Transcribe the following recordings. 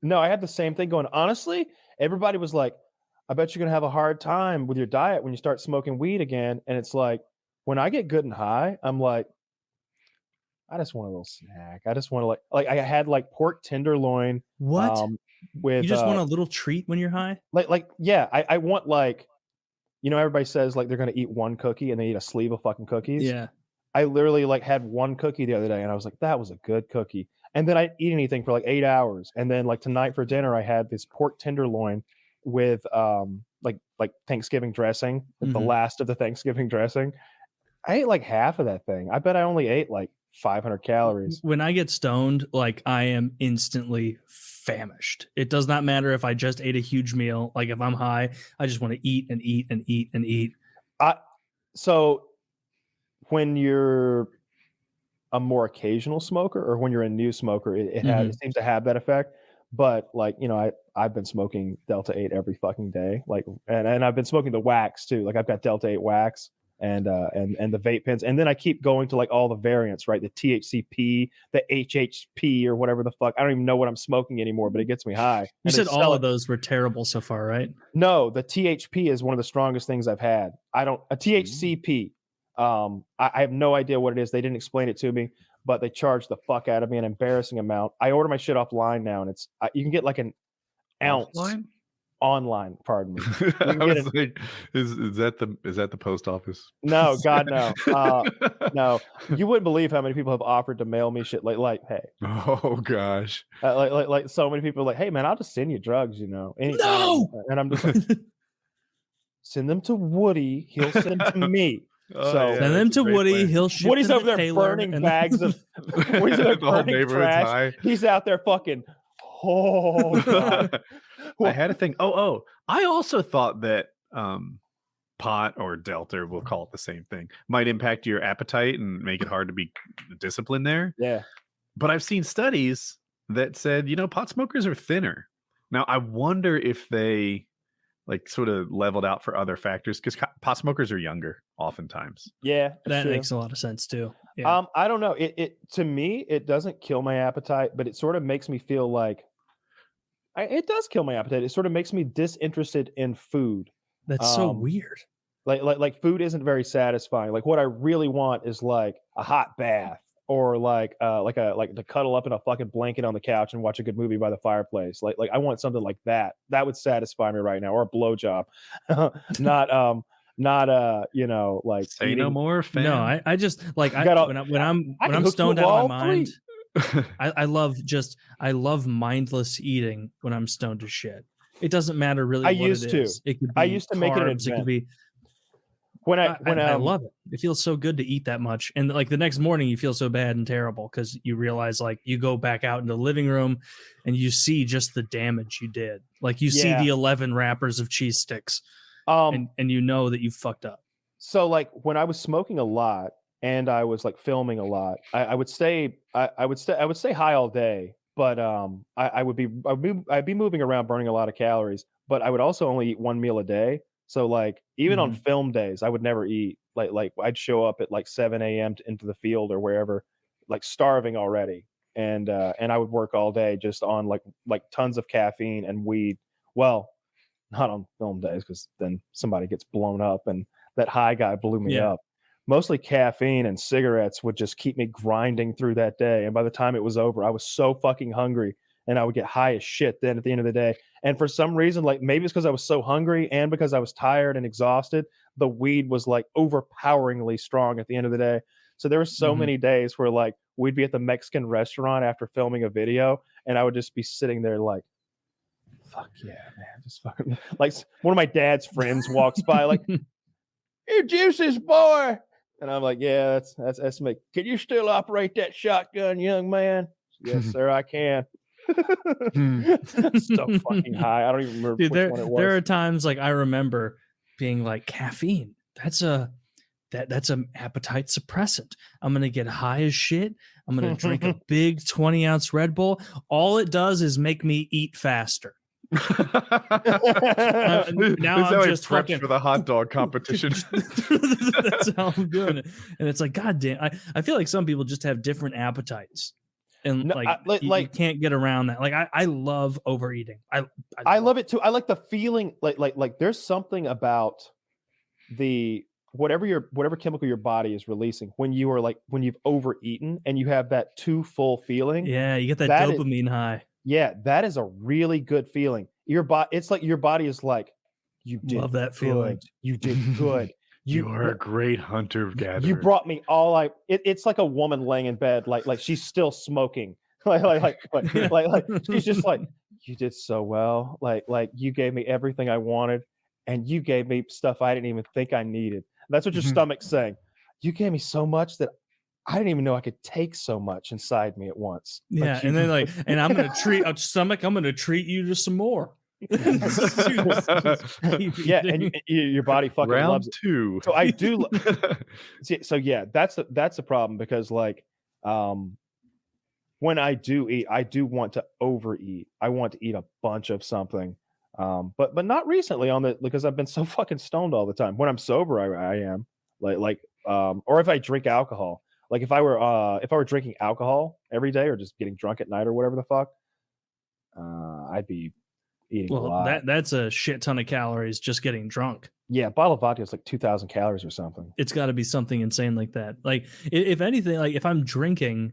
No, I had the same thing going. Honestly, everybody was like, "I bet you're gonna have a hard time with your diet when you start smoking weed again." And it's like, when I get good and high, I'm like, I just want a little snack. I just want to like I had like pork tenderloin, What? You with just want a little treat when you're high? yeah, I want like, everybody says like they're gonna eat one cookie and they eat a sleeve of fucking cookies. Yeah. I literally like had one cookie the other day and I was like, that was a good cookie. And then I didn't eat anything for like 8 hours. And then like tonight for dinner, I had this pork tenderloin with like Thanksgiving dressing, like the Mhm. last of the Thanksgiving dressing. I ate like half of that thing. I bet I only ate like 500 calories. When I get stoned, like I am instantly famished. It does not matter if I just ate a huge meal. Like if I'm high, I just want to eat and eat and eat and eat. I so when you're a more occasional smoker or when you're a new smoker, it Mhm. seems to have that effect. But like, I've been smoking Delta 8 every fucking day. Like and I've been smoking the wax too. Like I've got Delta 8 wax and the vape pens. And then I keep going to like all the variants, right? The THCP, the HHP or whatever the fuck. I don't even know what I'm smoking anymore, but it gets me high. You And they said all sell of it. those were terrible so far, right? No, the THP is one of the strongest things I've had. I don't a THCP. I have no idea what it is. They didn't explain it to me, but they charge the fuck out of me an embarrassing amount. I order my shit offline now, and it's you can get like an ounce Offline? online. Pardon me. You I can get was an like, is that the post office? no, God no, no. You wouldn't believe how many people have offered to mail me shit. Like hey, Oh gosh. like so many people are like, hey man, I'll just send you drugs, anytime, No. and I'm just like, send them to Woody. He'll send them to me. Oh So Send yeah, them that's a to great Woody. plan. He'll ship Woody's them over to there Taylor. burning And bags of Woody's over there The whole burning neighborhood's trash. high. He's out there fucking oh god. I had a thing. Oh, I also thought that pot or delta, we'll call it the same thing, might impact your appetite and make it hard to be disciplined there. Yeah. But I've seen studies that said, pot smokers are thinner. Now, I wonder if they like sort of leveled out for other factors because pot smokers are younger oftentimes. Yeah, that's that true. makes a lot of sense too. Yeah. I don't know. It to me, it doesn't kill my appetite, but it sort of makes me feel like it does kill my appetite. It sort of makes me disinterested in food. That's so Um, weird. like food isn't very satisfying. Like what I really want is like a hot bath or like to cuddle up in a fucking blanket on the couch and watch a good movie by the fireplace. Like I want something like that. That would satisfy me right now, or a blowjob. Not like Say no eating. more, fam. No, I just like You gotta- when I can I'm hook you stoned up out of all my mind. three. I love mindless eating when I'm stoned to shit. It doesn't matter really I what used it to. is. It could be I used to make it an carbs. It could event. be. When I love it. It feels so good to eat that much, and like the next morning you feel so bad and terrible because you realize like you go back out into the living room and you see just the damage you did. Like you see Yeah. the 11 wrappers of cheese sticks, and you know that you fucked up. So like when I was smoking a lot and I was like filming a lot, I would stay high all day, but I'd be moving around burning a lot of calories, but I would also only eat one meal a day. So like even on Mhm. film days, I would never eat. Like I'd show up at like 7 a.m. into the field or wherever, like starving already. And I would work all day just on like tons of caffeine and weed. Well, not on film days because then somebody gets blown up and that high guy blew me Yeah. up. Mostly caffeine and cigarettes would just keep me grinding through that day. And by the time it was over, I was so fucking hungry and I would get high as shit then at the end of the day. And for some reason, like maybe it's because I was so hungry and because I was tired and exhausted, the weed was like overpoweringly strong at the end of the day. So there were so Mhm. many days where like we'd be at the Mexican restaurant after filming a video and I would just be sitting there like, fuck yeah, man. Just fucking like one of my dad's friends walks by, like, "You juices, boy." And I'm like, yeah, that's me. Can you still operate that shotgun, young man? Yes, sir, I can. So fucking high. I don't even remember Dude, which one it was. there are times like I remember being like caffeine. That's an appetite suppressant. I'm gonna get high as shit. I'm gonna drink a big 20-ounce Red Bull. All it does is make me eat faster. Now Now I'm just prepped fucking for the hot dog competition. That's how I'm doing it. And it's like, God damn, I feel like some people just have different appetites. And No, you can't get around that. Like I love overeating. I love it too. I like the feeling like there's something about the whatever chemical your body is releasing when you've overeaten and you have that too full feeling. Yeah, you get that That dopamine high. Yeah, that is a really good feeling. It's like your body is like, you did Love that feeling. good. You did good. You are a great hunter gatherer. You brought me all it's like a woman laying in bed, like she's still smoking. like she's just like, you did so well. Like you gave me everything I wanted, and you gave me stuff I didn't even think I needed. That's what your stomach's saying. You gave me so much that I didn't even know I could take so much inside me at once. Yeah, and then and I'm gonna treat I'm gonna treat you to some more. Yeah, and your body fucking Round loves it. 2. So I do. So yeah, that's the problem, because when I do eat, I do want to overeat. I want to eat a bunch of something, but not recently because I've been so fucking stoned all the time. When I'm sober, I am or if I drink alcohol. Like if I were drinking alcohol every day or just getting drunk at night or whatever the fuck, I'd be eating a lot. That's a shit ton of calories just getting drunk. Yeah, a bottle of vodka is like 2,000 calories or something. It's got to be something insane like that. Like if anything, like if I'm drinking,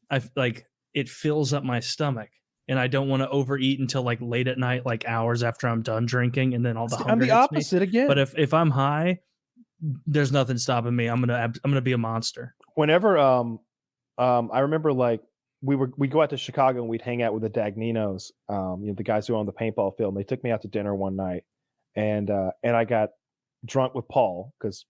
it fills up my stomach, and I don't want to overeat until like late at night, like hours after I'm done drinking, and then all the hunger I'm the hits opposite me. again. But if I'm high, there's nothing stopping me. I'm gonna be a monster. Whenever I remember like we'd go out to Chicago and we'd hang out with the Dagninos, the guys who own the paintball field. And they took me out to dinner one night, and I got drunk with Paul because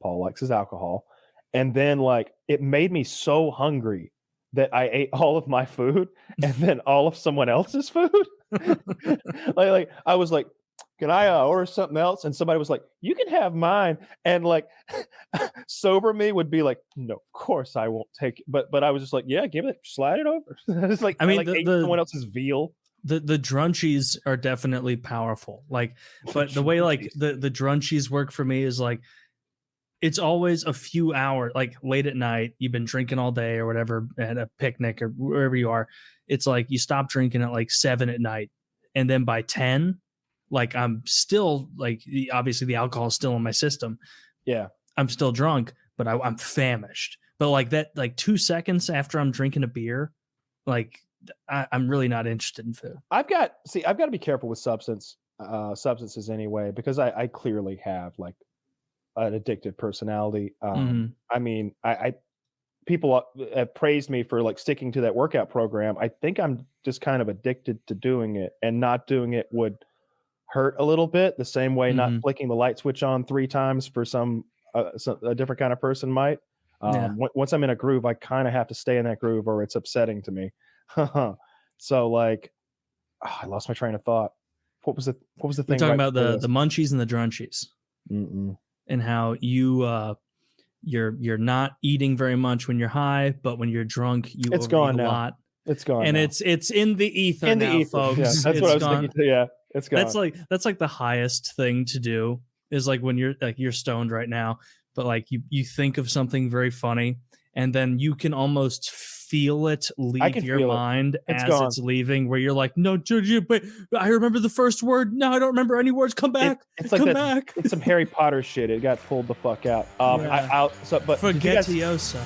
Paul likes his alcohol, and then like it made me so hungry that I ate all of my food and then all of someone else's food. like I was like, can I order something else? And somebody was like, you can have mine. And like sober me would be like, no, of course I won't take it. But I was just like, yeah, give it, slide it over. It's like, I mean, ate someone else's veal. The drunchies are definitely powerful. Like, but the way like the drunchies work for me is like, it's always a few hours, like late at night, you've been drinking all day or whatever at a picnic or wherever you are. It's like you stop drinking at like 7 at night. And then by 10, like I'm still like, obviously the alcohol is still in my system. Yeah. I'm still drunk, but I'm famished. But like that, like 2 seconds after I'm drinking a beer, like I'm really not interested in food. I've got to be careful with substances anyway, because I clearly have like an addictive personality. I mean, people have praised me for like sticking to that workout program. I think I'm just kind of addicted to doing it, and not doing it would hurt a little bit the same way not flicking the light switch on 3 times for a different kind of person might. Once I'm in a groove, I kind of have to stay in that groove or it's upsetting to me. So like, I lost my train of thought. What was the thing? We're talking about the munchies and the drunchies. And how you're not eating very much when you're high, but when you're drunk, it's gone now. A lot. It's gone, and now. it's in the ether now, folks. Yeah, that's what I was thinking too. Yeah, it's gone. That's like the highest thing to do is like when you're stoned right now, but like you think of something very funny, and then you can almost feel it leave your mind as it's leaving, where you're like, no, but I remember the first word. No, I don't remember any words. Come back. It's like back. It's some Harry Potter shit. It got pulled the fuck out. But Forgetiosa.